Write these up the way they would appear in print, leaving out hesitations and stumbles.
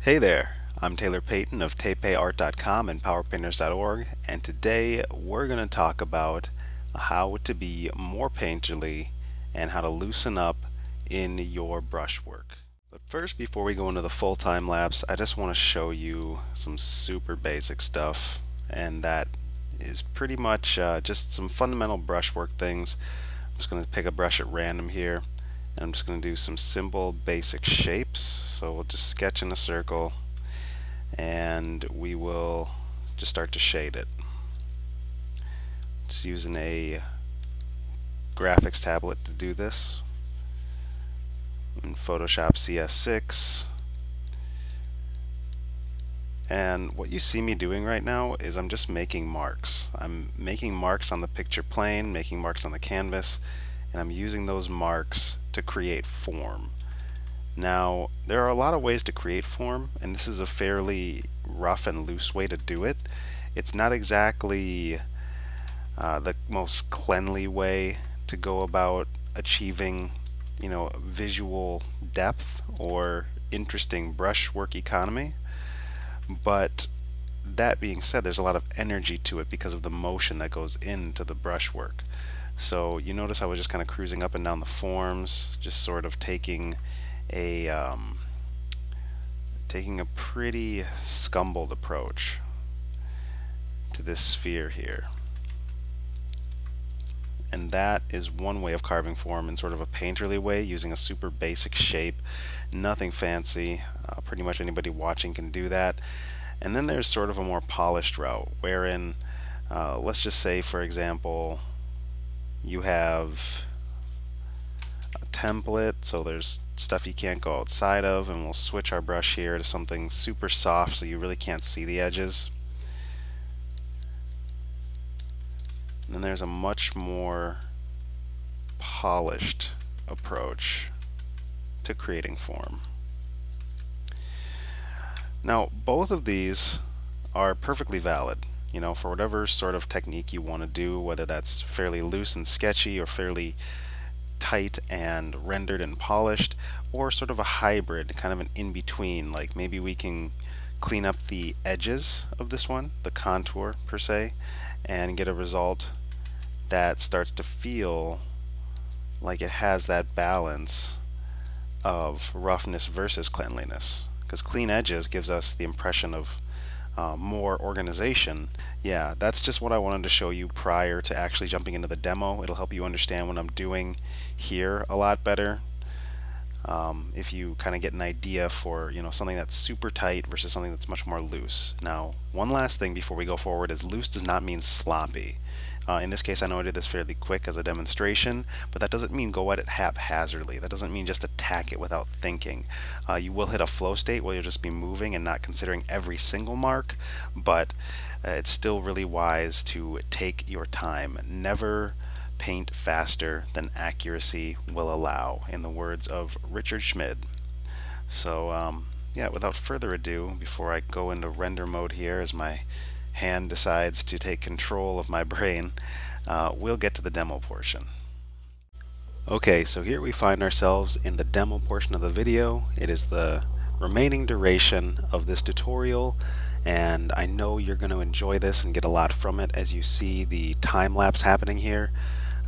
Hey there, I'm Taylor Payton of tapeart.com and powerpainters.org, and today we're going to talk about how to be more painterly and how to loosen up in your brushwork. But first, before we go into the full time lapse, I just want to show you some super basic stuff, and that is pretty much just some fundamental brushwork things. I'm just going to pick a brush at random here. And I'm just going to do some simple basic shapes. So we'll just sketch in a circle and we will just start to shade it. Just using a graphics tablet to do this. In Photoshop CS6. And what you see me doing right now is I'm just making marks. I'm making marks on the picture plane, making marks on the canvas, and I'm using those marks to create form. Now, there are a lot of ways to create form, and this is a fairly rough and loose way to do it. It's not exactly the most cleanly way to go about achieving, visual depth or interesting brushwork economy. But that being said, there's a lot of energy to it because of the motion that goes into the brushwork. So you notice I was just kind of cruising up and down the forms, just sort of taking a pretty scumbled approach to this sphere here. And that is one way of carving form in sort of a painterly way, using a super basic shape, nothing fancy. Pretty much anybody watching can do that. And then there's sort of a more polished route, wherein, let's just say, for example, you have a template, so there's stuff you can't go outside of, and we'll switch our brush here to something super soft so you really can't see the edges. And then there's a much more polished approach to creating form. Now, both of these are perfectly valid, for whatever sort of technique you want to do, whether that's fairly loose and sketchy or fairly tight and rendered and polished, or sort of a hybrid, kind of an in-between, like maybe we can clean up the edges of this one, the contour per se, and get a result that starts to feel like it has that balance of roughness versus cleanliness. Because clean edges gives us the impression of more organization. Yeah, that's just what I wanted to show you prior to actually jumping into the demo. It'll help you understand what I'm doing here a lot better. If you kind of get an idea for something that's super tight versus something that's much more loose. Now, one last thing before we go forward is loose does not mean sloppy. In this case, I know I did this fairly quick as a demonstration, but that doesn't mean go at it haphazardly. That doesn't mean just attack it without thinking. You will hit a flow state where you'll just be moving and not considering every single mark, but it's still really wise to take your time. Never paint faster than accuracy will allow, in the words of Richard Schmid. So yeah, without further ado, before I go into render mode here as my hand decides to take control of my brain, we'll get to the demo portion. Okay, so here we find ourselves in the demo portion of the video. It is the remaining duration of this tutorial, and I know you're going to enjoy this and get a lot from it as you see the time lapse happening here.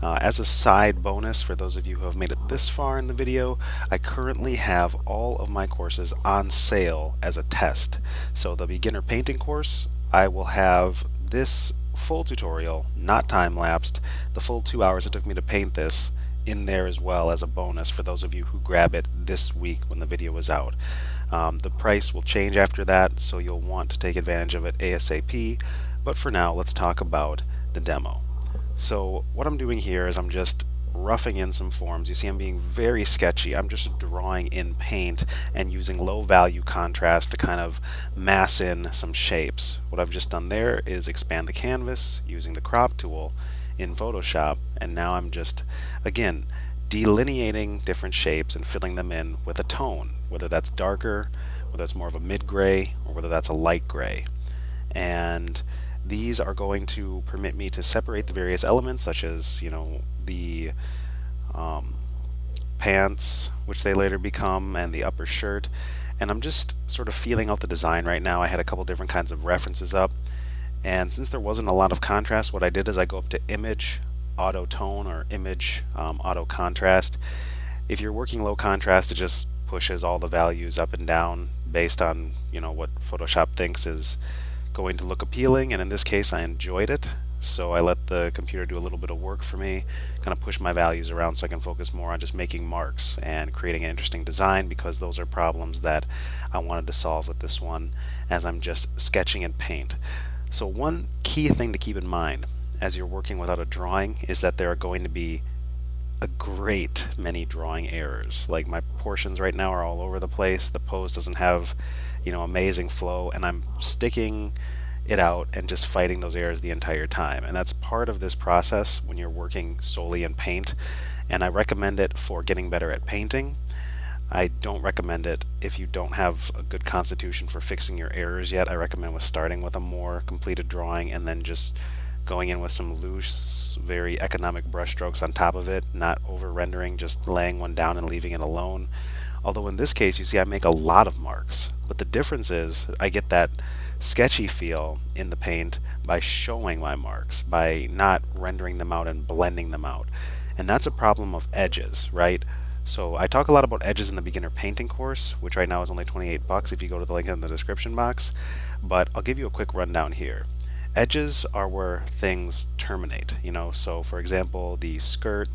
As a side bonus, for those of you who have made it this far in the video, I currently have all of my courses on sale as a test. So the beginner painting course, I will have this full tutorial, not time-lapsed, the full 2 hours it took me to paint this, in there as well as a bonus for those of you who grab it this week when the video is out. The price will change after that, so you'll want to take advantage of it ASAP, but for now let's talk about the demo. So what I'm doing here is I'm just roughing in some forms. You see I'm being very sketchy. I'm just drawing in paint and using low value contrast to kind of mass in some shapes. What I've just done there is expand the canvas using the crop tool in Photoshop, and now I'm just, again, delineating different shapes and filling them in with a tone, whether that's darker, whether it's more of a mid-gray, or whether that's a light gray. And these are going to permit me to separate the various elements, such as, the pants, which they later become, and the upper shirt. And I'm just sort of feeling out the design right now. I had a couple different kinds of references up, and since there wasn't a lot of contrast, what I did is I go up to image auto tone or image auto contrast. If you're working low contrast, it just pushes all the values up and down based on what Photoshop thinks is going to look appealing, and in this case I enjoyed it, so I let the computer do a little bit of work for me, kind of push my values around so I can focus more on just making marks and creating an interesting design, because those are problems that I wanted to solve with this one as I'm just sketching in paint. So one key thing to keep in mind as you're working without a drawing is that there are going to be a great many drawing errors. Like, my portions right now are all over the place. The pose doesn't have, amazing flow, and I'm sticking it out and just fighting those errors the entire time. And that's part of this process when you're working solely in paint. And I recommend it for getting better at painting. I don't recommend it if you don't have a good constitution for fixing your errors yet. I recommend with starting with a more completed drawing and then just going in with some loose, very economic brush strokes on top of it, not over rendering, just laying one down and leaving it alone. Although in this case, you see I make a lot of marks, but the difference is I get that sketchy feel in the paint by showing my marks, by not rendering them out and blending them out. And that's a problem of edges, right? So I talk a lot about edges in the beginner painting course, which right now is only 28 bucks if you go to the link in the description box, but I'll give you a quick rundown here. Edges are where things terminate, so for example, the skirt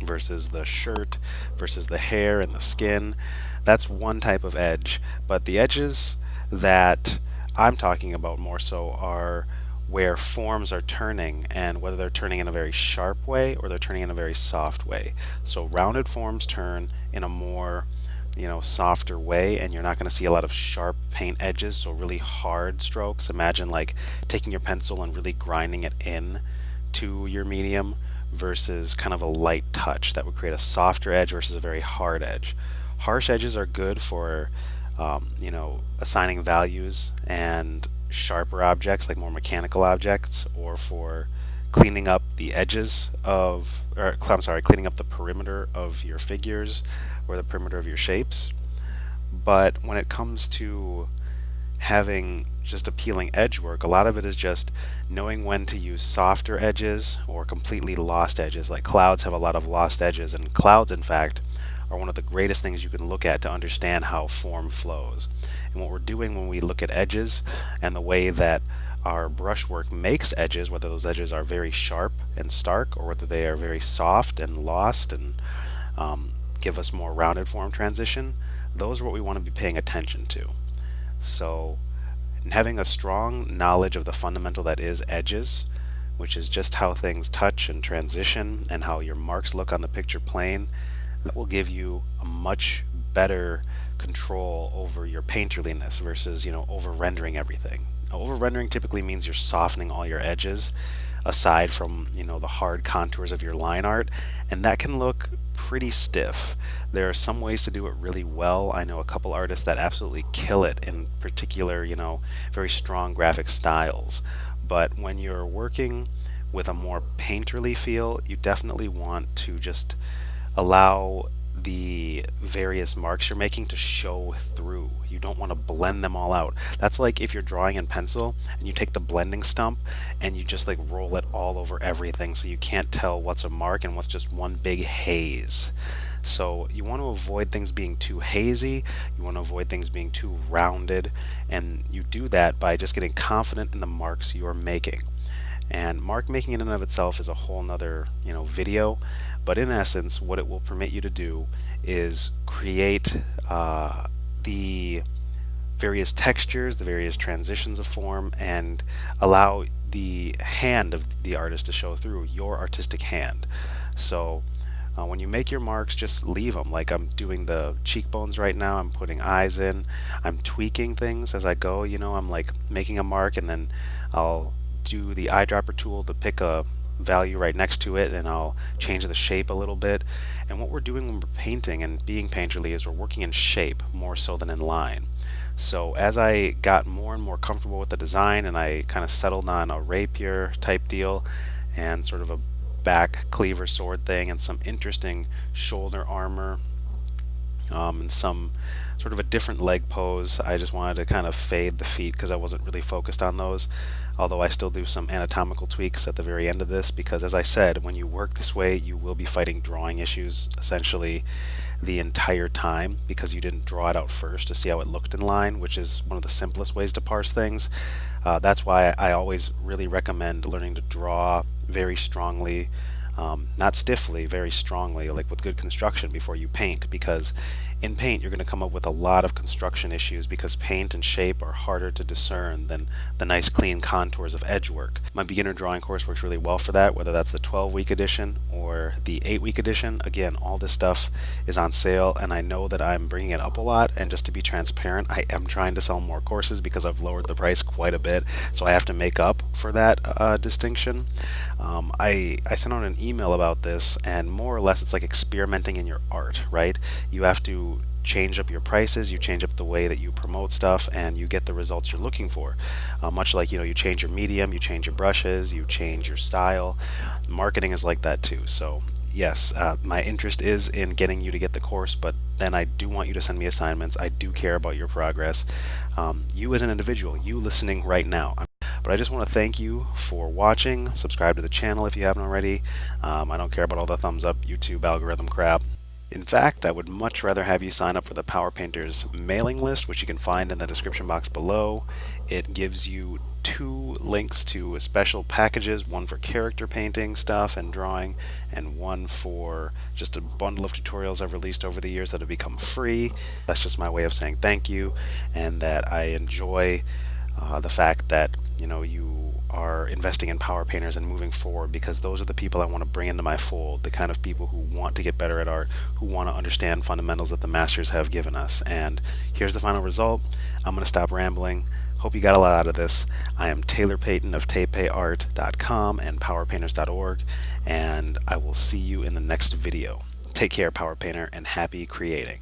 versus the shirt versus the hair and the skin, that's one type of edge. But the edges that I'm talking about more so are where forms are turning, and whether they're turning in a very sharp way or they're turning in a very soft way. So rounded forms turn in a more softer way, and you're not going to see a lot of sharp paint edges, so really hard strokes. Imagine like taking your pencil and really grinding it in to your medium versus kind of a light touch that would create a softer edge versus a very hard edge. Harsh edges are good for assigning values and sharper objects, like more mechanical objects, or for cleaning up the edges of, or I'm sorry, cleaning up the perimeter of your figures or the perimeter of your shapes. But when it comes to having just appealing edge work, a lot of it is just knowing when to use softer edges or completely lost edges. Like clouds have a lot of lost edges, and clouds, in fact, are one of the greatest things you can look at to understand how form flows. And what we're doing when we look at edges and the way that our brushwork makes edges, whether those edges are very sharp and stark or whether they are very soft and lost and give us more rounded form transition, those are what we want to be paying attention to. So having a strong knowledge of the fundamental that is edges, which is just how things touch and transition and how your marks look on the picture plane, that will give you a much better control over your painterliness versus over rendering everything. Over rendering typically means you're softening all your edges aside from the hard contours of your line art, and that can look pretty stiff. There are some ways to do it really well. I know a couple artists that absolutely kill it in particular, very strong graphic styles. But when you're working with a more painterly feel, you definitely want to just allow the various marks you're making to show through. You don't want to blend them all out. That's like if you're drawing in pencil and you take the blending stump and you just like roll it all over everything so you can't tell what's a mark and what's just one big haze. So you want to avoid things being too hazy, you want to avoid things being too rounded, and you do that by just getting confident in the marks you're making. And mark making in and of itself is a whole nother video, but in essence what it will permit you to do is create the various textures, the various transitions of form, and allow the hand of the artist to show through, your artistic hand. So when you make your marks, just leave them. Like I'm doing the cheekbones right now, I'm putting eyes in, I'm tweaking things as I go, I'm like making a mark and then I'll do the eyedropper tool to pick a value right next to it, and I'll change the shape a little bit. And what we're doing when we're painting and being painterly is we're working in shape more so than in line. So as I got more and more comfortable with the design and I kind of settled on a rapier type deal and sort of a back cleaver sword thing and some interesting shoulder armor and some sort of a different leg pose. I just wanted to kind of fade the feet because I wasn't really focused on those. Although I still do some anatomical tweaks at the very end of this because, as I said, when you work this way, you will be fighting drawing issues essentially the entire time because you didn't draw it out first to see how it looked in line, which is one of the simplest ways to parse things. That's why I always really recommend learning to draw very strongly, not stiffly, very strongly, like with good construction before you paint, because in paint you're going to come up with a lot of construction issues because paint and shape are harder to discern than the nice clean contours of edge work. My beginner drawing course works really well for that, whether that's the 12-week edition or the 8-week edition. Again, all this stuff is on sale, and I know that I'm bringing it up a lot, and just to be transparent, I am trying to sell more courses because I've lowered the price quite a bit, so I have to make up for that distinction. I sent out an email about this, and more or less it's like experimenting in your art, right? You have to change up your prices, you change up the way that you promote stuff, and you get the results you're looking for. Much like, you change your medium, you change your brushes, you change your style. Marketing is like that too. So yes, my interest is in getting you to get the course, but then I do want you to send me assignments. I do care about your progress. You as an individual, you listening right now. But I just want to thank you for watching. Subscribe to the channel if you haven't already. I don't care about all the thumbs up YouTube algorithm crap. In fact, I would much rather have you sign up for the Power Painters mailing list, which you can find in the description box below. It gives you 2 links to special packages, one for character painting stuff and drawing, and one for just a bundle of tutorials I've released over the years that have become free. That's just my way of saying thank you, and that I enjoy the fact that you are investing in power painters and moving forward, because those are the people I want to bring into my fold, the kind of people who want to get better at art, who want to understand fundamentals that the masters have given us. And here's the final result. I'm going to stop rambling. Hope you got a lot out of this. I am Taylor Payton of tapeart.com and powerpainters.org, and I will see you in the next video. Take care, Power Painter, and happy creating.